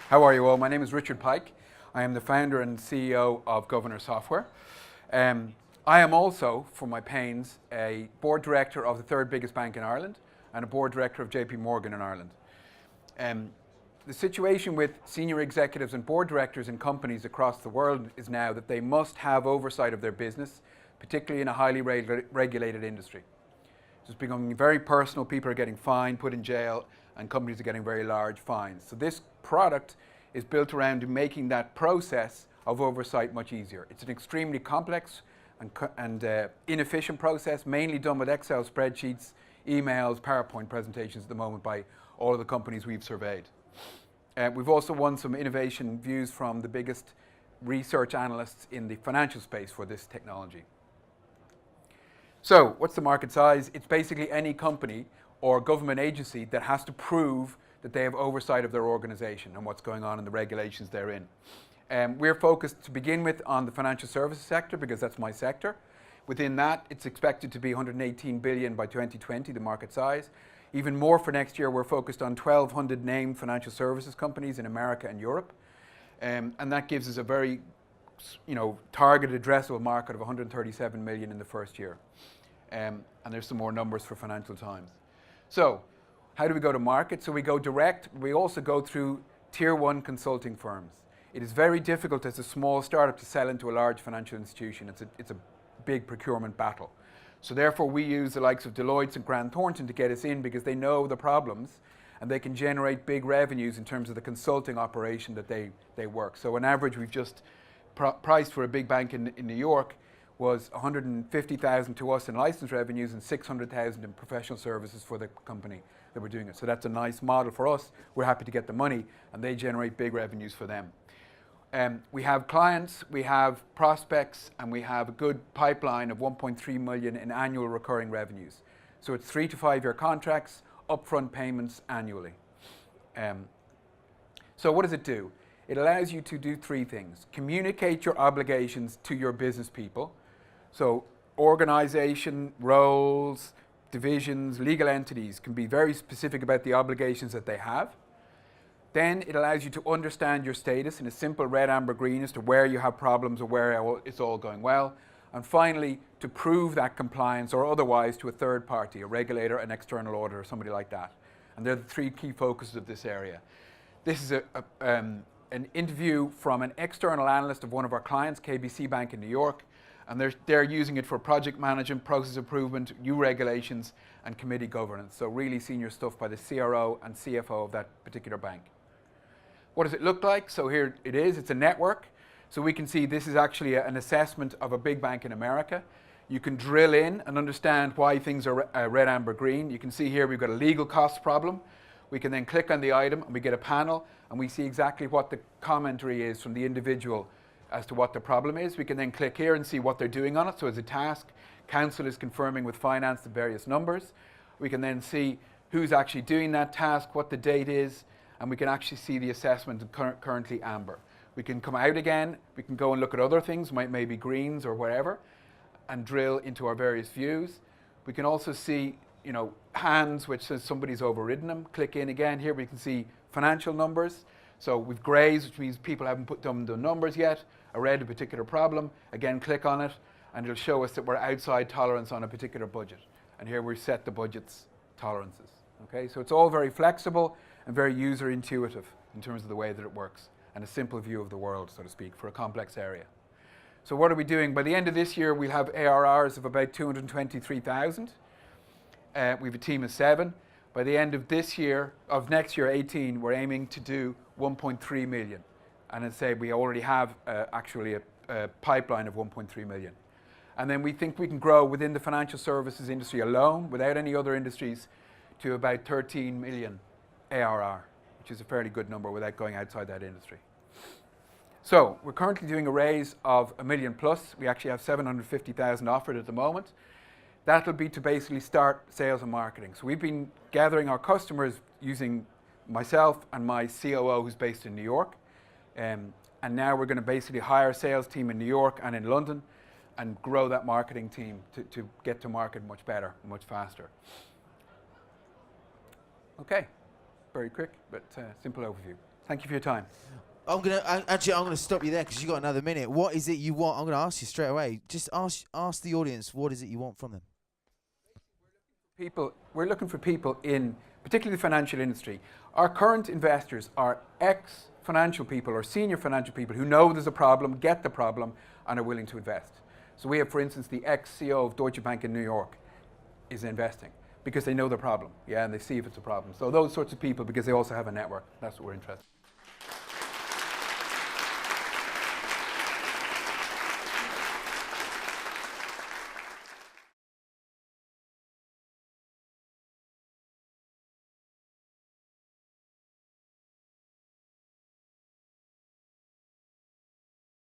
How are you all? My name is Richard Pike. I am the founder and CEO of Governor Software. I am also, for my pains, a board director of the third biggest bank in Ireland and a board director of JP Morgan in Ireland. The situation with senior executives and board directors in companies across the world is now that they must have oversight of their business, particularly in a highly regulated industry. It's becoming very personal. People are getting fined, put in jail, and companies are getting very large fines. So this product is built around making that process of oversight much easier. It's an extremely complex and inefficient process, mainly done with Excel spreadsheets, emails, PowerPoint presentations at the moment by all of the companies we've surveyed. We've also won some innovation views from the biggest research analysts in the financial space for this technology. So what's the market size? It's basically any company or government agency that has to prove that they have oversight of their organization and what's going on in the regulations they're in. We're focused to begin with on the financial services sector because that's my sector. Within that, it's expected to be 118 billion by 2020, the market size. Even more for next year, we're focused on 1,200 named financial services companies in America and Europe. And that gives us a very targeted addressable market of 137 million in the first year. And there's some more numbers for Financial Times. So how do we go to market? So we go direct. We also go through tier one consulting firms. It is very difficult as a small startup to sell into a large financial institution. It's a big procurement battle. So therefore we use the likes of Deloitte and Grant Thornton to get us in because they know the problems and they can generate big revenues in terms of the consulting operation that they work. So on average we've just priced for a big bank in New York was 150,000 to us in license revenues and 600,000 in professional services for the company that we're doing it. So that's a nice model for us. We're happy to get the money and they generate big revenues for them. We have clients, we have prospects, and we have a good pipeline of 1.3 million in annual recurring revenues. So it's 3 to 5 year contracts, upfront payments annually. So what does it do? It allows you to do three things. Communicate your obligations to your business people. So organization, roles, divisions, legal entities can be very specific about the obligations that they have. Then it allows you to understand your status in a simple red, amber, green as to where you have problems or where it's all going well. And finally, to prove that compliance or otherwise to a third party, a regulator, an external auditor, somebody like that. And they're the three key focuses of this area. This is an interview from an external analyst of one of our clients, KBC Bank in New York. And they're using it for project management, process improvement, new regulations, and committee governance. So really senior stuff by the CRO and CFO of that particular bank. What does it look like? So here it is. It's a network. So we can see this is actually an assessment of a big bank in America. You can drill in and understand why things are red, amber, green. You can see here we've got a legal cost problem. We can then click on the item and we get a panel and we see exactly what the commentary is from the individual as to what the problem is. We can then click here and see what they're doing on it. So as a task, counsel is confirming with finance the various numbers. We can then see who's actually doing that task, what the date is, and we can actually see the assessment currently amber. We can come out again, we can go and look at other things, maybe greens or whatever, and drill into our various views. We can also see, hands, which says somebody's overridden them. Click in again. Here we can see financial numbers. So we've grays, which means people haven't put down the numbers yet. A red, a particular problem. Again, click on it, and it'll show us that we're outside tolerance on a particular budget. And here we set the budget's tolerances. Okay, so it's all very flexible and very user intuitive in terms of the way that it works, and a simple view of the world, so to speak, for a complex area. So what are we doing? By the end of this year, we'll have ARRs of about 223,000. We have a team of 7. By the end of next year, 18, we're aiming to do 1.3 million. And as I say, we already have actually a pipeline of 1.3 million. And then we think we can grow within the financial services industry alone, without any other industries, to about 13 million ARR, which is a fairly good number without going outside that industry. So we're currently doing a raise of $1 million plus. We actually have 750,000 offered at the moment. That'll be to basically start sales and marketing. So we've been gathering our customers using myself and my COO who's based in New York. And now we're going to basically hire a sales team in New York and in London and grow that marketing team to get to market much better, much faster. Okay, very quick, but simple overview. Thank you for your time. I'm gonna stop you there because you got another minute. What is it you want? I'm gonna ask you straight away. Just ask the audience, what is it you want from them? We're looking for people in, particularly the financial industry. Our current investors are ex-financial people or senior financial people who know there's a problem, get the problem, and are willing to invest. So we have, for instance, the ex-CEO of Deutsche Bank in New York is investing because they know the problem, and they see if it's a problem. So those sorts of people, because they also have a network, that's what we're interested in.